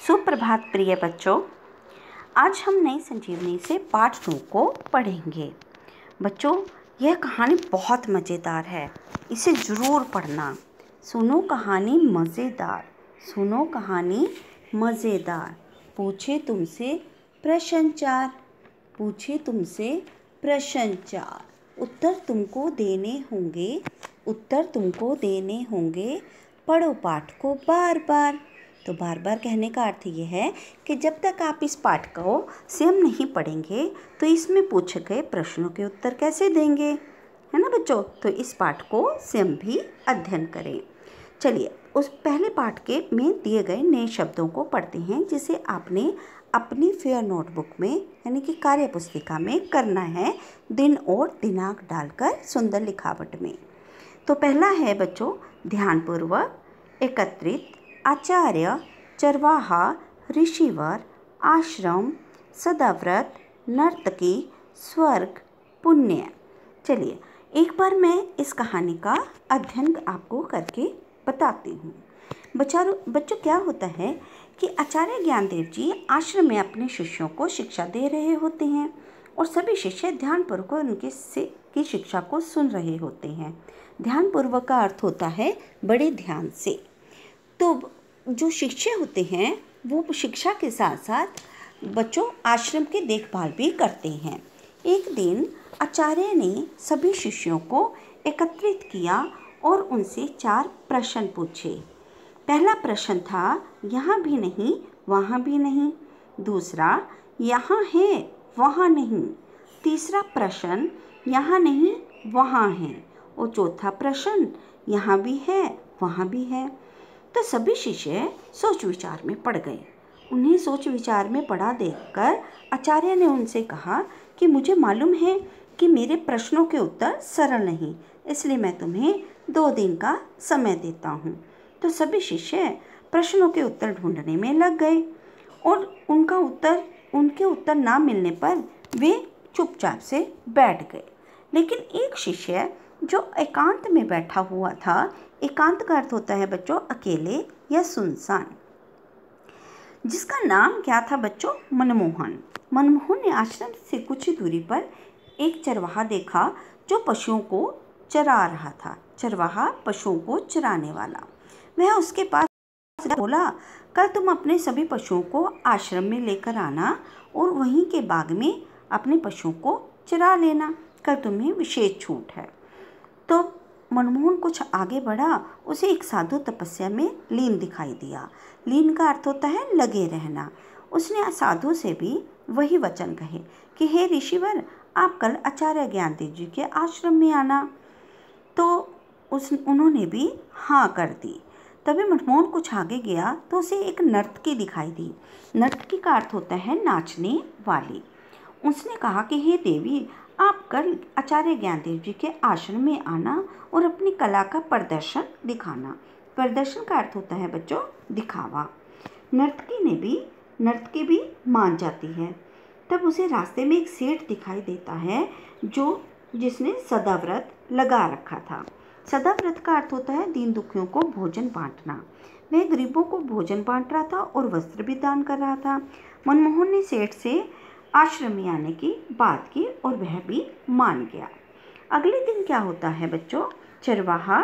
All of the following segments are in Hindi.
सुप्रभात प्रिय बच्चों, आज हम नई संजीवनी से पाठ 2 को पढ़ेंगे। बच्चों, यह कहानी बहुत मज़ेदार है, इसे ज़रूर पढ़ना। सुनो कहानी मज़ेदार, सुनो कहानी मज़ेदार। पूछे तुमसे प्रश्न 4, पूछे तुमसे प्रश्न 4। उत्तर तुमको देने होंगे, उत्तर तुमको देने होंगे। पढ़ो पाठ को बार बार। तो बार बार कहने का अर्थ ये है कि जब तक आप इस पाठ को स्वयं नहीं पढ़ेंगे तो इसमें पूछे गए प्रश्नों के उत्तर कैसे देंगे, है ना बच्चों। तो इस पाठ को स्वयं भी अध्ययन करें। चलिए, उस पहले पाठ के में दिए गए नए शब्दों को पढ़ते हैं, जिसे आपने अपनी फेयर नोटबुक में यानी कि कार्य पुस्तिका में करना है, दिन और दिनांक डालकर सुंदर लिखावट में। तो पहला है बच्चों, ध्यानपूर्वक एकत्रित, आचार्य, चरवाहा, ऋषिवर, आश्रम, सदाव्रत, नर्तकी, स्वर्ग, पुण्य। चलिए, एक बार मैं इस कहानी का अध्ययन आपको करके बताती हूँ। बच्चों क्या होता है कि आचार्य ज्ञानदेव जी आश्रम में अपने शिष्यों को शिक्षा दे रहे होते हैं और सभी शिष्य ध्यानपूर्वक उनके की शिक्षा को सुन रहे होते हैं। ध्यानपूर्वक का अर्थ होता है बड़े ध्यान से। तो जो शिष्य होते हैं वो शिक्षा के साथ साथ बच्चों आश्रम की देखभाल भी करते हैं। एक दिन आचार्य ने सभी शिष्यों को एकत्रित किया और उनसे 4 प्रश्न पूछे। पहला प्रश्न था, यहाँ भी नहीं वहाँ भी नहीं। दूसरा, यहाँ है वहाँ नहीं। तीसरा प्रश्न, यहाँ नहीं वहाँ है। और चौथा प्रश्न, यहाँ भी है वहाँ भी है। तो सभी शिष्य सोच विचार में पड़ गए। उन्हें सोच विचार में पड़ा देखकर आचार्य ने उनसे कहा कि मुझे मालूम है कि मेरे प्रश्नों के उत्तर सरल नहीं, इसलिए मैं तुम्हें 2 दिन का समय देता हूँ। तो सभी शिष्य प्रश्नों के उत्तर ढूंढने में लग गए और उनके उत्तर ना मिलने पर वे चुपचाप से बैठ गए। लेकिन एक शिष्य जो एकांत में बैठा हुआ था, एकांत का अर्थ होता है बच्चों अकेले या सुनसान, जिसका नाम क्या था बच्चों, मनमोहन। मनमोहन ने आश्रम से कुछ ही दूरी पर एक चरवाहा देखा जो पशुओं को चरा रहा था। चरवाहा पशुओं को चराने वाला। वह उसके पास बोला, कल तुम अपने सभी पशुओं को आश्रम में लेकर आना और वहीं के बाग में अपने पशुओं को चरा लेना, कल तुम्हें विशेष छूट है। तो मनमोहन कुछ आगे बढ़ा, उसे एक साधु तपस्या में लीन दिखाई दिया। लीन का अर्थ होता है लगे रहना। उसने साधु से भी वही वचन कहे कि हे ऋषिवर, आप कल आचार्य ज्ञानदेव जी के आश्रम में आना। तो उन्होंने भी हाँ कर दी। तभी मनमोहन कुछ आगे गया तो उसे एक नर्तकी दिखाई दी। नर्तकी का अर्थ होता है नाचने वाली। उसने कहा कि हे देवी, आप कल आचार्य ज्ञानदेव जी के आश्रम में आना और अपनी कला का प्रदर्शन दिखाना। प्रदर्शन का अर्थ होता है बच्चों दिखावा। नर्तकी भी मान जाती है। तब उसे रास्ते में एक सेठ दिखाई देता है जिसने सदाव्रत लगा रखा था। सदाव्रत का अर्थ होता है दीन दुखियों को भोजन बांटना। वह गरीबों को भोजन बांट रहा था और वस्त्र भी दान कर रहा था। मनमोहन ने सेठ से आश्रम में आने की बात की और वह भी मान गया। अगले दिन क्या होता है बच्चों, चरवाहा,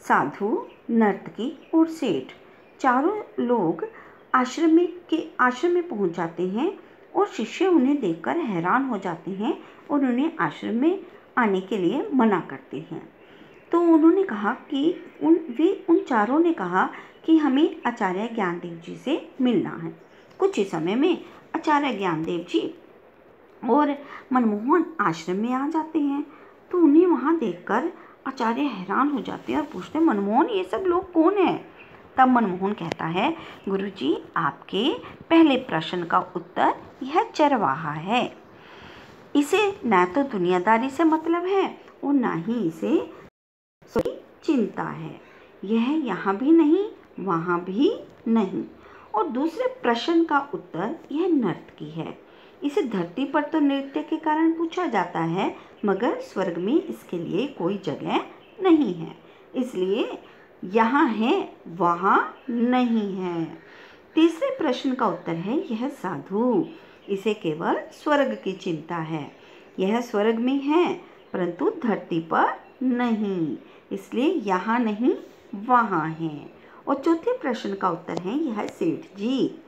साधु, नर्तकी और सेठ चारों लोग आश्रम में पहुंच जाते हैं और शिष्य उन्हें देखकर हैरान हो जाते हैं और उन्हें आश्रम में आने के लिए मना करते हैं। तो उन्होंने कहा कि उन चारों ने कहा कि हमें आचार्य ज्ञानदेव जी से मिलना है। कुछ ही समय में आचार्य ज्ञानदेव जी और मनमोहन आश्रम में आ जाते हैं। तो उन्हें वहाँ देखकर आचार्य हैरान हो जाते हैं और पूछते हैं, मनमोहन, ये सब लोग कौन है? तब मनमोहन कहता है, गुरुजी, आपके पहले प्रश्न का उत्तर यह चरवाहा है। इसे ना तो दुनियादारी से मतलब है और ना ही इसे चिंता है। यह यहाँ भी नहीं वहाँ भी नहीं। और दूसरे प्रश्न का उत्तर यह नर्तकी है। इसे धरती पर तो नृत्य के कारण पूछा जाता है, मगर स्वर्ग में इसके लिए कोई जगह नहीं है, इसलिए यहाँ है वहाँ नहीं है। तीसरे प्रश्न का उत्तर है यह साधु, इसे केवल स्वर्ग की चिंता है। यह स्वर्ग में है परंतु धरती पर नहीं, इसलिए यहाँ नहीं वहाँ है। और चौथे प्रश्न का उत्तर है यह सेठ जी,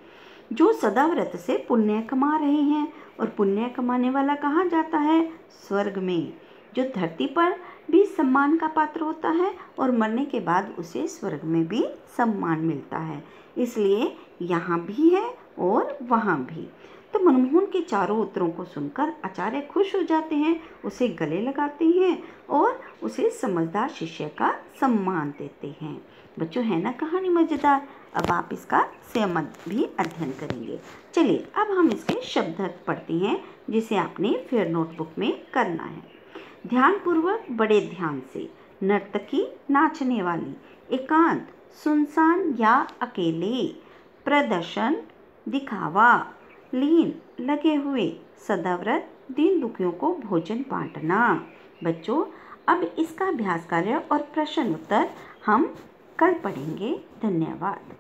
जो सदा व्रत से पुण्य कमा रहे हैं, और पुण्य कमाने वाला कहाँ जाता है? स्वर्ग में, जो धरती पर भी सम्मान का पात्र होता है और मरने के बाद उसे स्वर्ग में भी सम्मान मिलता है। इसलिए यहाँ भी है और वहाँ भी। तो मनमोहन के चारों उत्तरों को सुनकर आचार्य खुश हो जाते हैं, उसे गले लगाते हैं और उसे समझदार शिष्य का सम्मान देते हैं। बच्चों, है ना कहानी मज़ेदार? अब आप इसका संयमत भी अध्ययन करेंगे। चलिए अब हम इसके शब्द अर्थ पढ़ते हैं, जिसे आपने फिर नोटबुक में करना है। ध्यानपूर्वक, बड़े ध्यान से। नर्तकी, नाचने वाली। एकांत, सुनसान या अकेले। प्रदर्शन, दिखावा। लीन, लगे हुए। सदाव्रत, दीन दुखियों को भोजन बांटना। बच्चों, अब इसका अभ्यास कार्य और प्रश्न उत्तर हम कल पढ़ेंगे। धन्यवाद।